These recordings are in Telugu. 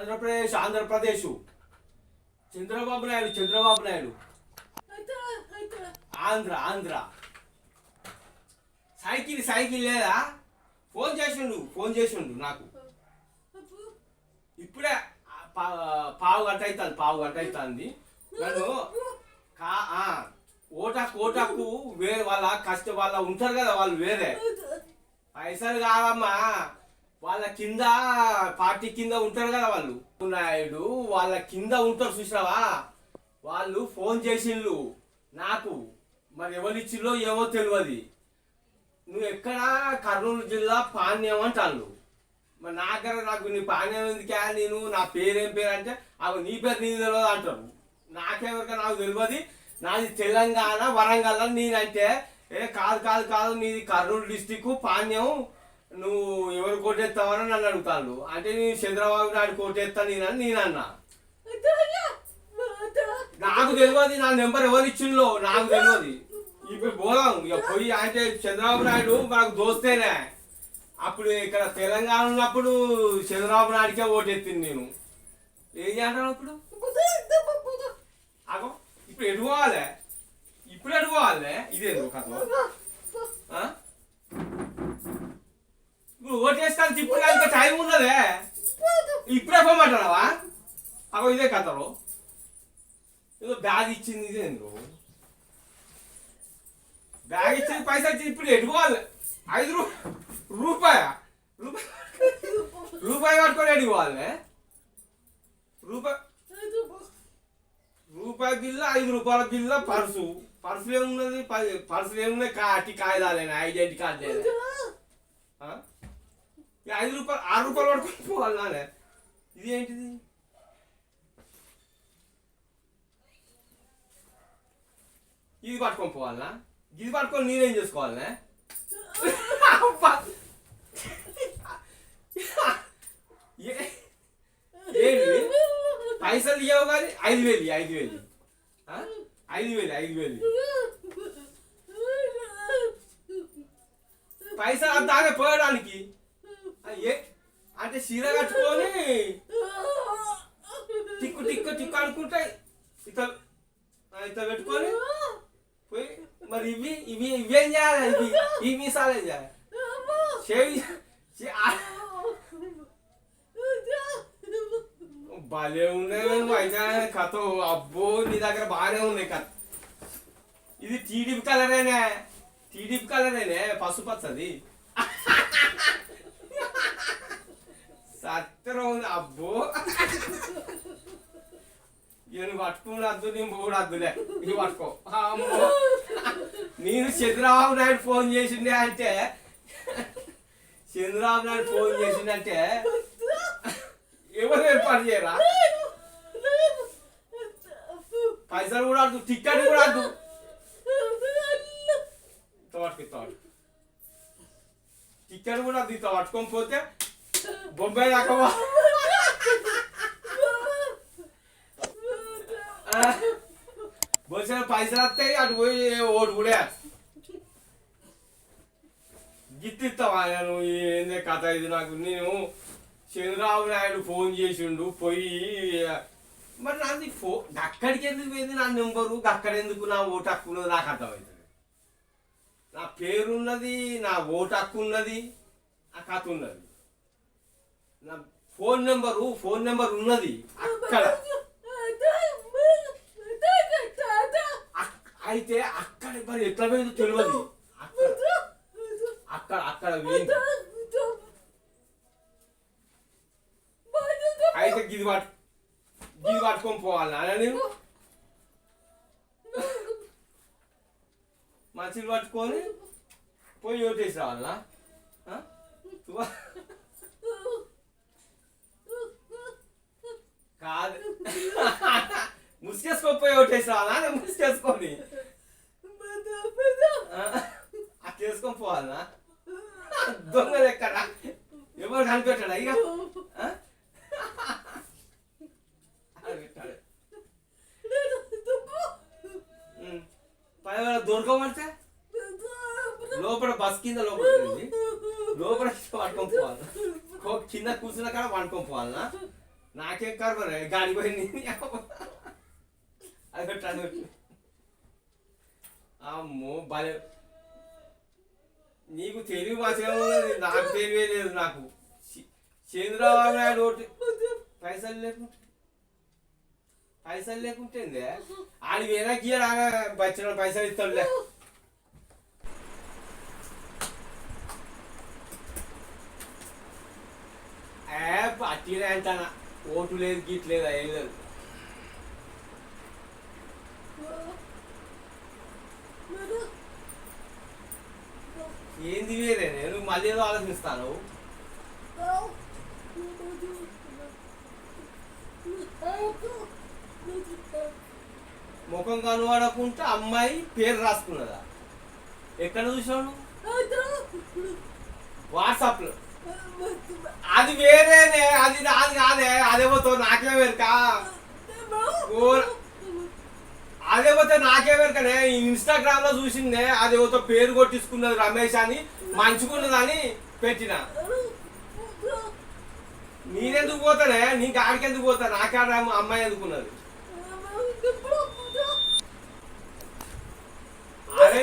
ఆంధ్రప్రదేశ్ ఆంధ్రప్రదేశ్ చంద్రబాబు నాయుడు ఆంధ్ర ఆంధ్ర సైకిల్ లేదా ఫోన్ చేసిండు నాకు ఇప్పుడే పావు గంట అవుతుంది నన్ను ఓటాకు వేరే వాళ్ళ ఉంటారు కదా వాళ్ళు వేరే పైసలు కాదమ్మా వాళ్ళ కింద పార్టీ కింద ఉంటారు కదా వాళ్ళు నాయుడు వాళ్ళ కింద ఉంటారు చూసినావా వాళ్ళు ఫోన్ చేసిండ్రు నాకు మరి ఎవరిచ్చిల్లో ఏమో తెలియదు నువ్వు ఎక్కడ కర్నూలు జిల్లా పాణ్యం అంటాను మరి నాకు నీ పాణ్యం ఎందుకే నేను నా పేరేం పేరు అంటే అవి నీ పేరు నీకు తెలియదు అంటారు నాకెవరిక నాకు తెలియదు నాది తెలంగాణ వరంగల్ నేనంటే కాదు నీది కర్నూలు డిస్టిక్ పాణ్యం నువ్వు ఎవరు కోటేస్తావని నన్ను అడుగుతాను అంటే నేను చంద్రబాబు నాయుడు కోటేస్తా నేనన్నా నాకు తెలియదు నా నెంబర్ ఎవరు ఇచ్చిందో నాకు తెలియదు ఇప్పుడు పోదాం ఇక పోయి అంటే చంద్రబాబు నాయుడు మనకు దోస్తేనే అప్పుడు ఇక్కడ తెలంగాణ ఉన్నప్పుడు చంద్రబాబు నాయుడికే ఓటెత్తింది నేను ఏం చేస్తాను ఇప్పుడు అగో ఇప్పుడు ఎడుకోవాలి ఇదే కథ ఇప్పుడు ఓటేస్తాను ఇప్పుడు ఇంకా టైం ఉన్నదే ఇప్పుడే పోమంటున్నావా అగో ఇదే కథలో ఏదో బ్యాగ్ ఇచ్చింది ఇదే బ్యాగ్ ఇచ్చింది పైసా ఇచ్చింది ఇప్పుడు ఎడుకోవాలి 5 రూపాయ పట్టుకొని ఎడుకోవాలి రూపాయి బిల్ల 5 రూపాయల బిల్ల పర్సు ఏమున్నది పర్సులు ఏమున్నాయి కాగితాలేనా ఐడెంటిటీ కార్డు లేదా 5 రూపాయలు 6 రూపాయలు పట్టుకొని పోవాలి నానే ఇది ఏంటిది ఇది పట్టుకొని పోవాలనా ఇది పట్టుకొని నేనేం చేసుకోవాలనే ఏంటి పైసలు ఇవ్వవు కానీ 5,000 పైసలు అంతానే పోయడానికి అంటే చీర కట్టుకొని టిక్కు అనుకుంటే ఇట్లా పెట్టుకొని పోయి మరి ఇవేం చేయాలి ఈ మీసాలు ఏం చేయాలి భలే ఉన్నాయి అయితే కథ అబ్బో నీ దగ్గర బాగానే ఉన్నాయి కథ ఇది టీడీపీ కలరేనే పసుపచ్చది సత్యం ఉంది అబ్బో నేను పట్టుకున్నద్దు నేను పోడద్దులే ఇది పట్టుకో అమ్మో నేను చంద్రబాబు నాయుడు ఫోన్ చేసిండే ఎవరు ఏర్పాటు చేయరా పైసలు కూడా అద్దు టికెట్ కూడా అద్దు టికెట్ కూడా అద్దు ఇట్లా పట్టుకొని పోతే బొంబాయి దాకా బొలిసిన పైసలు వస్తాయి అటు పోయి ఓటు కూడా గిట్టిస్తావా నువ్వు ఏందే కథ ఇది నాకు నేను చంద్రబాబు నాయుడు ఫోన్ చేసిండు పోయి మరి నాది అక్కడికి ఎందుకు పోయింది నా నెంబరు అక్కడెందుకు నా ఓటు హక్కు ఉన్నది నాకు అర్థమవుతుంది నా పేరున్నది నా ఓటు హక్కు ఉన్నది ఆ కథ ఉన్నది నా ఫోన్ నెంబర్ ఉన్నది అక్కడ అయితే అక్కడ మరి ఎట్లా పోయిందో తెలియదు అక్కడ పోయింది అయితే గిది పట్టుకొని పోవాలా నేను మంచిలు పట్టుకొని పోయి ఓటేసి రావాలా కాదు ముసుకేసుకోపోయి ఓటేసి రావాలా ముసుకేసుకొని అట్లా వేసుకొని పోవాలా దొంగలు ఎక్కడ ఎవరు కనిపెట్టాడా ఇక దొరకబడితే లోపల బస్ కింద లోపల పట్టుకొని పోవాలి కింద కూర్చున్న కాడ వండుకొని పోవాలనా నాకేం కర్మ గాడి పోయింది అది అమ్మో భలే నీకు తెలివి మంచిగా ఉన్నది నాకు తెలివే లేదు నాకు చంద్రబాబు నాయుడు ఓటు పైసలు లేకుంటే ఆడి వెనక్కి వచ్చిన పైసలు ఇస్తాడులే అట్టినే అంటానా ఓటు లేదు గీట్ లేదా ఏం లేదు ఏంది వేరే నేను మళ్ళీ ఏదో ఆలోచిస్తాను ముఖం కనబడకుంటే అమ్మాయి పేరు రాసుకున్నదా ఎక్కడ చూసావు వాట్సాప్ లో అది వేరేనే అది నాది కాదే అదేపోతో నాకే వేరుకా అదేపోతే నాకే వేరుకనే ఇన్స్టాగ్రామ్ లో చూసిందే అదేపోతో పేరు కొట్టించుకున్నది రమేష్ అని మంచుకున్నదని పెట్టిన నేనెందుకు పోతానే నీకు ఆడికెందుకు పోతా నాకాడ అమ్మాయి ఎందుకున్నది అరే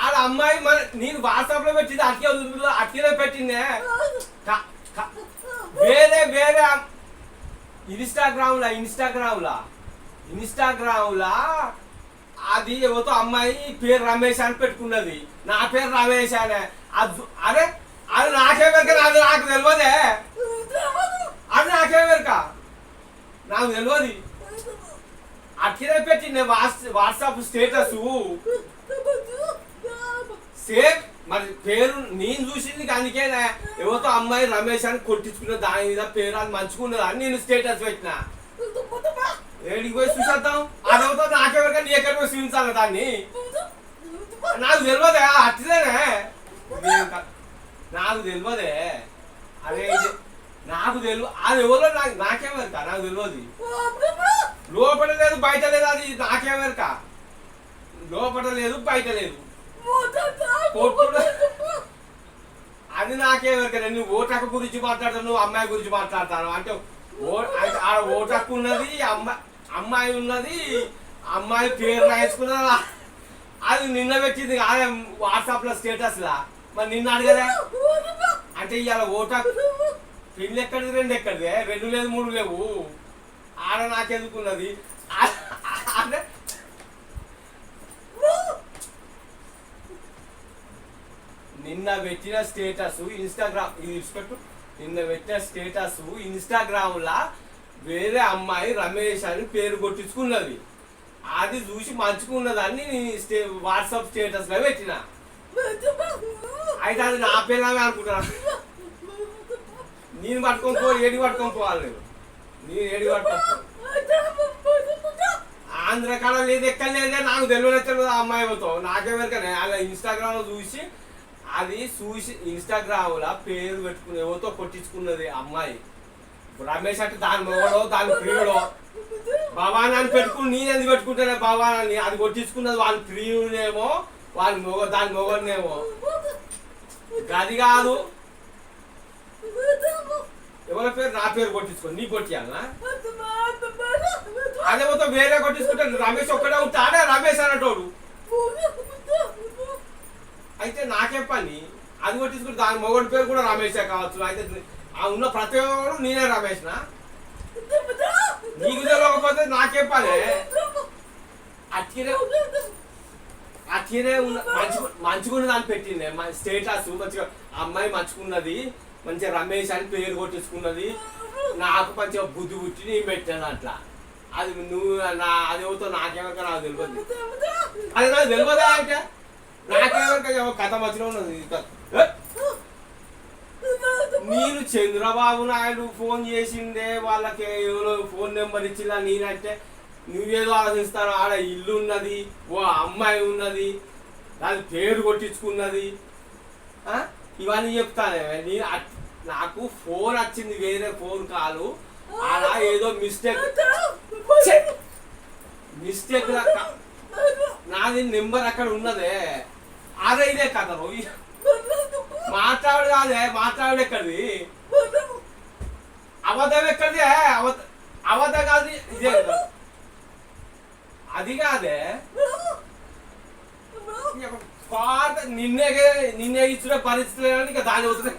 ఆడ అమ్మాయి మరి నేను వాట్సాప్ లో పెట్టింది అట్టిలో పెట్టిందే వేరే వేరే ఇన్స్టాగ్రామ్ లా అది ఎవరితో అమ్మాయి పేరు రమేష్ అని పెట్టుకున్నది నా పేరు రమేష్ అనే అరే అది నాకే వెరక అది నాకు తెలియదే అది నాకే వెరక నాకు తెలియదు అట్లనే పెట్టింది వాట్సాప్ స్టేటస్ సేమ్ మరి పేరు నేను చూసింది అందుకే ఎవరితో అమ్మాయి రమేష్ అని కొట్టించుకున్న దాని మీద పేరు అది మంచుకున్నది అని నేను స్టేటస్ పెట్టిన ఏడికి పోయి చూసేద్దాం అదవుతో నాకెవరికా నీ ఎక్కడ పోయి చూపించాలి దాన్ని నాకు తెలియదే అట్లనే నాకు తెలియదే అదే నాకు తెలియదు అది ఎవరో నాకేమెరక నాకు తెలియదు లోపల లేదు బయట లేదు అది నాకేమెరక లోపల లేదు బయట లేదు అది నాకేమెరక నువ్వు ఓటకు గురించి మాట్లాడతావు నువ్వు అమ్మాయి గురించి మాట్లాడతాను అంటే ఆడ ఓటకు ఉన్నది అమ్మాయి ఉన్నది అమ్మాయి పేరు రాయించుకున్నదా అది నిన్న పెట్టింది కాదే వాట్సాప్ లో స్టేటస్ లా మరి నిన్న అడగదా అంటే ఇవాళ ఓటకు పెళ్ళి ఎక్కడిది రెండు ఎక్కడిదే 2 లేదు 3 లేవు ఆడ నాకెందుకున్నది నిన్న పెట్టిన స్టేటస్ ఇన్స్టాగ్రామ్ ఇది ఇన్స్పెక్ట్ నిన్న పెట్టిన స్టేటస్ ఇన్స్టాగ్రామ్ లా వేరే అమ్మాయి రమేష్ అని పేరు కొట్టించుకున్నది అది చూసి మంచుకున్నదాన్ని వాట్సాప్ స్టేటస్ లో పెట్టిన అయితే అది నా పేరులాగే అనుకుంటున్నా నేను పట్టుకొని పో ఏడి పట్టుకొని పోవాలి నేను ఏడి పట్టుకో ఆంధ్ర కాడ లేదు ఎక్కడ లేదే నాకు తెలియదు ఆ అమ్మాయి పోతావు నాకేమెరకనే అలా ఇన్స్టాగ్రామ్ లో చూసి అది చూసి ఇన్స్టాగ్రామ్ లా పేరు పెట్టుకుని ఎవరితో కొట్టించుకున్నది అమ్మాయి రమేష్ అంటే దాని మొగడో దాని ప్రియుడో భవానాన్ని పెట్టుకుని నేను ఎందుకు పెట్టుకుంటానే భవానాన్ని అది కొట్టించుకున్నది వాళ్ళ ప్రియుడేమో వాళ్ళ దాని మొగడనేమో గది కాదు ఎవరి పేరు నా పేరు కొట్టించుకో నీ కొట్టియాలనా అదే మొత్తం వేరే కొట్టించుకుంటాను రమేష్ ఒక్కడే ఉంటాడే రమేష్ అన్నటోడు అయితే నాకే పని అది కొట్టించుకుంటే దాని మొగడి పేరు కూడా రమేషే కావచ్చు అయితే ఉన్న ప్రతి ఒక్కరు నేనే రమేష్నా నీకు తెలియకపోతే నాకే పని అట్టినే మంచుకున్నది అని పెట్టింది స్టేటస్ మంచిగా అమ్మాయి మంచుకున్నది మంచిగా రమేష్ అని పేరు కొట్టించుకున్నది నాకు మంచిగా బుద్ధి పుట్టి నేను పెట్టాను అట్లా అది నువ్వు అది ఎవరితో నాకేమక నాకు తెలియదు అది నాకు తెలియదా అంటే నాకేమక కథ మధ్యలో ఉన్నది నేను చంద్రబాబు నాయుడు ఫోన్ చేసిందే వాళ్ళకి ఎవరో ఫోన్ నెంబర్ ఇచ్చిందా నేనంటే నువ్వేదో ఆలోచిస్తాను ఆడ ఇల్లు ఉన్నది ఓ అమ్మాయి ఉన్నది దాని పేరు కొట్టించుకున్నది ఇవన్నీ చెప్తానే నేను నాకు ఫోన్ వచ్చింది వేరే ఫోన్ కాలు ఆడ ఏదో మిస్టేక్ నాది నెంబర్ అక్కడ ఉన్నదే అదే ఇదే కథ మాట్లాడు కాదే మాట్లాడు ఎక్కడిది అబద్ధం ఎక్కడిది అబద్ధం కాదు ఇదే అది కాదే పాత నిన్నే ఇచ్చిన పరిస్థితి ఇంకా దాని అవుతుంది